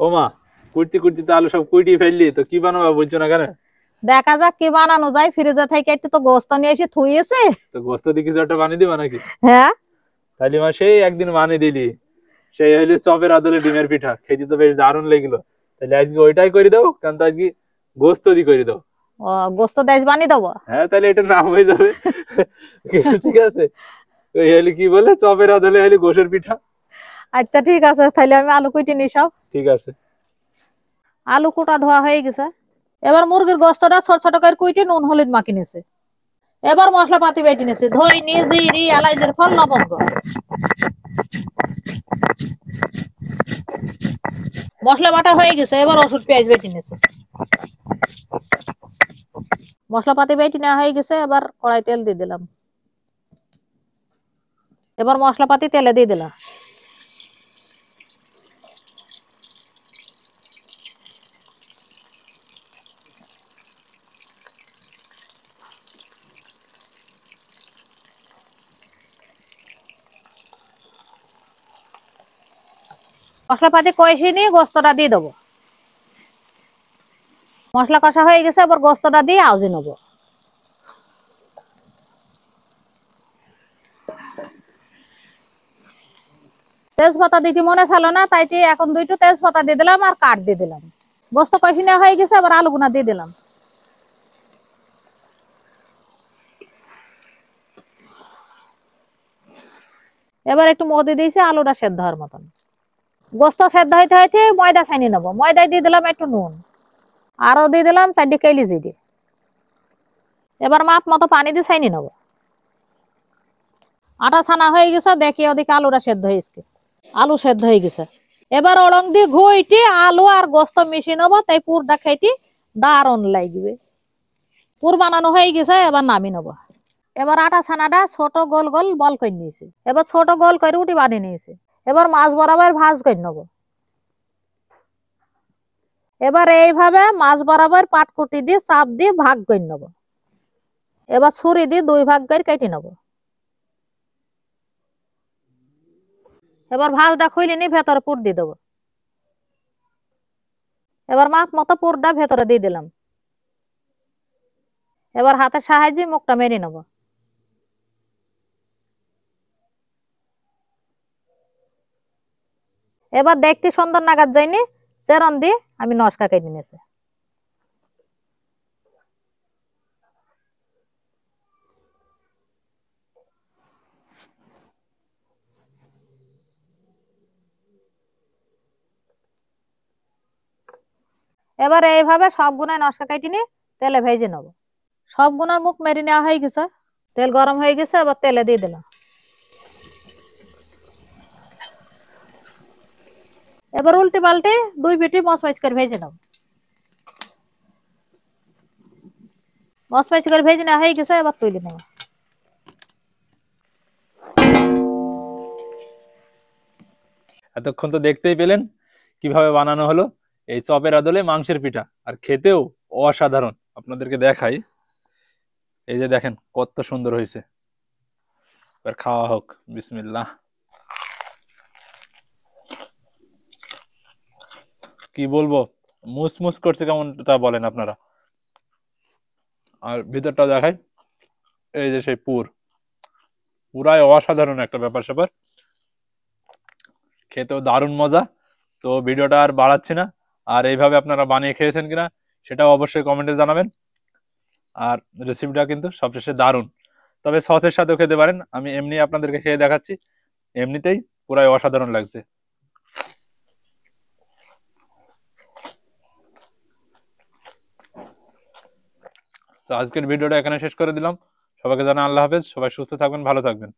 ও মা, কুটতে কুটতে তো আলু সব কুইটি ফেললি, তো কি বানাবো বলছো না কেন? দেখা যাক কি বানানো যায়, ফ্রিজে থেকে একটু তো গোস্ত নিয়ে এসে থুইয়েছে। তো গোস্ত দিয়ে কিছু একটা বানিয়ে দিবা নাকি? হ্যাঁ, তাহলে মা সেই একদিন বানিয়ে দিলি, সেই হইলে চপের আদলে ডিমের পিঠা খেতে তো বেশ দারুণ লেগেলো। তাহলে আজকে ওইটাই করে দাও, কারণ তো আজকে গোস্ত দিয়ে করে দাও। ও গোস্ত দেশ বানিয়ে দেবো। হ্যাঁ, তাহলে এটা নাম হয়ে যাবে। ঠিক আছে, ওই হলে কি বলে, চপের আদলে হলে গোসের পিঠা। আচ্ছা ঠিক আছে, তাহলে আমি আলু কুইটি নিই সব। ঠিক আছে। আলু কোটা ধোয়া হয়ে গেছে। এবার মুরগির গোস্তটা ছোট ছোট করে কুইটি নুন হলুদ মাখিয়ে নিয়েছে। এবার মশলা পাতি বেটে নিয়েছে, ধইনি জিরি এলাইচের ফল লবঙ্গ। মশলা বাটা হয়ে গেছে, এবার ওষুধ পেঁয়াজ বেটে নিয়েছে। মশলাপাতি বেটে নেওয়া হয়ে গেছে, এবার কড়াই তেল দিয়ে দিলাম। এবার মশলাপাতি তেলে দিয়ে দিলাম। মশলাপাতি কষে নিয়ে গোস্তটা দিয়ে দেবো। মশলা কষা হয়ে গেছে, এবার গোস্তটা দিয়ে আউজি নেবো। তেজপাতা দিতে মনে ছিল না, তাই এখন দুইটো তেজপাতা দিয়ে দিলাম আর কাঠ দিয়ে দিলাম। গোস্ত কষে নেওয়া হয়ে গেছে, এবার আলুগুনা দিয়ে দিলাম। এবার একটু মধ্যে দিয়েছি আলুটা সেদ্ধ হওয়ার মতন। গোস্ত সেদ্ধ হইতে হইতে ময়দা ছানিয়ে নেবো। ময়দায় দিয়ে দিলাম একটু নুন, আরো দিয়ে দিলাম 4 কেলি জিরে। এবার মাপ মতো পানি দিয়ে ছানিয়ে নেবো। আটা ছানা হয়ে গেছে, দেখি ওদিকে আলুটা সেদ্ধ হয়েছে। আলু সেদ্ধ হয়ে গেছে, এবার অলং দিয়ে ঘুইটি আলু আর গোস্ত মিশিয়ে নেবো, তাই পুরটা খাইতে দারুণ লাগবে। পুর বানানো হয়ে গেছে, এবার নামিয়ে নেবো। এবার আটা ছানাটা ছোট গোল গোল বল করে নিয়েছি, এবার ছোট গোল করে রুটি বানিয়ে নিয়েছি। এবার মাছ বরাবর ভাজ করে নেবো। এবার এইভাবে মাছ বরাবর পাটকুটি দিয়ে চাপ দিয়ে ভাগ করে নেবো। এবার ছুরি দিয়ে 2 ভাগ করে কেটে নেবো। এবার ভাজটা খুলে নিয়ে ভেতরে পুর দিয়ে দেবো। এবার মাপ মতো পুরটা ভেতরে দিয়ে দিলাম। এবার হাতের সাহায্যে মুখটা মেরে নেবো। এবার দেখতে সুন্দর নাগাদ যায়নি, চেরন দিয়ে আমি নস্কা কেটে নিয়েছি। এবার এইভাবে সব গুনায় নস্কা কেটে নিয়ে তেলে ভেজে নেবো। সব গুনার মুখ মেরে নেওয়া হয়ে গেছে, তেল গরম হয়ে গেছে, এবার তেলে দিয়ে দিলাম। এবার উল্টে পাল্টে 2 পিঠে মচমচ করে ভেজে নেবো। মচমচ করে ভেজে নেওয়া হয়ে গেছে, এবার তুলে নেবো। এতক্ষণ তো দেখতেই পেলেন কিভাবে বানানো হলো এই চপের আদলে মাংসের পিঠা, আর খেতেও অসাধারণ। আপনাদেরকে দেখাই, এই যে দেখেন কত সুন্দর হয়েছে। এবার খাওয়া হোক, বিসমিল্লাহ। কি বলবো, মুসমুস করছে কেমনটা বলেন আপনারা। আর ভিতরটা দেখাই, এই যে সেই পুরাই অসাধারণ একটা ব্যাপার স্যাপার, খেতেও দারুণ মজা। তো ভিডিওটা আর বাড়াচ্ছি না, আর এইভাবে আপনারা বানিয়ে খেয়েছেন কিনা সেটাও অবশ্যই কমেন্টে জানাবেন। আর রেসিপিটা কিন্তু সবশেষে দারুণ, তবে সসের সাথেও খেতে পারেন। আমি এমনি আপনাদেরকে খেয়ে দেখাচ্ছি, এমনিতেই পুরাই অসাধারণ লাগছে। তো আজকের ভিডিওটা এখানে শেষ করে দিলাম। সবাইকে জানাই আল্লাহ হাফেজ, সবাই সুস্থ থাকবেন, ভালো থাকবেন।